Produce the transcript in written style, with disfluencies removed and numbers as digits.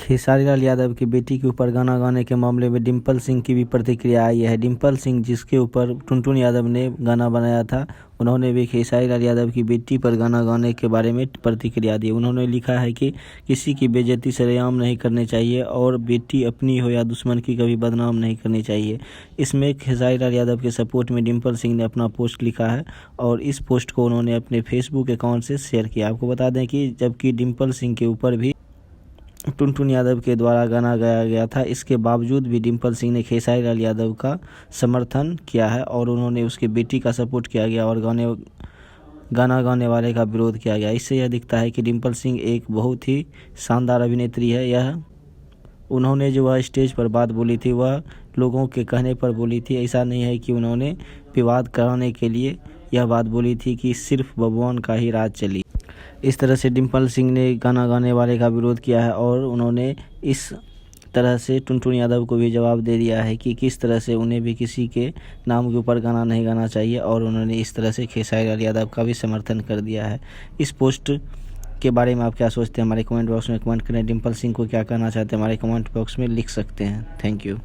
खेसारी लाल यादव की बेटी के ऊपर गाना गाने के मामले में डिम्पल सिंह की भी प्रतिक्रिया आई है। डिम्पल सिंह जिसके ऊपर टुनटुन यादव ने गाना बनाया था, उन्होंने भी खेसारी लाल यादव की बेटी पर गाना गाने के बारे में प्रतिक्रिया दी। उन्होंने लिखा है कि किसी की बेइज्जती सरेआम नहीं करनी चाहिए और बेटी अपनी हो या दुश्मन की कभी बदनाम नहीं करनी चाहिए। इसमें खेसारी लाल यादव के सपोर्ट में डिम्पल सिंह ने अपना पोस्ट लिखा है और इस पोस्ट को उन्होंने अपने फेसबुक अकाउंट से शेयर किया। आपको बता दें कि जबकि डिम्पल सिंह के ऊपर भी टुनटुन यादव के द्वारा गाना गाया गया था, इसके बावजूद भी डिम्पल सिंह ने खेसारी लाल यादव का समर्थन किया है और उन्होंने उसकी बेटी का सपोर्ट किया गया और गाना गाने वाले का विरोध किया गया। इससे यह दिखता है कि डिम्पल सिंह एक बहुत ही शानदार अभिनेत्री है। उन्होंने जो वह स्टेज पर बात बोली थी वह लोगों के कहने पर बोली थी। ऐसा नहीं है कि उन्होंने विवाद कराने के लिए यह बात बोली थी कि सिर्फ भगवान का ही राज चली। इस तरह से डिम्पल सिंह ने गाना गाने वाले का विरोध किया है और उन्होंने इस तरह से टुनटुन यादव को भी जवाब दे दिया है कि किस तरह से उन्हें भी किसी के नाम के ऊपर गाना नहीं गाना चाहिए और उन्होंने इस तरह से खेसारी लाल यादव का भी समर्थन कर दिया है। इस पोस्ट के बारे में आप क्या सोचते हैं हमारे कमेंट बॉक्स में कमेंट करें। डिम्पल सिंह को क्या कहना चाहते हैं हमारे कमेंट बॉक्स में लिख सकते हैं। Thank you.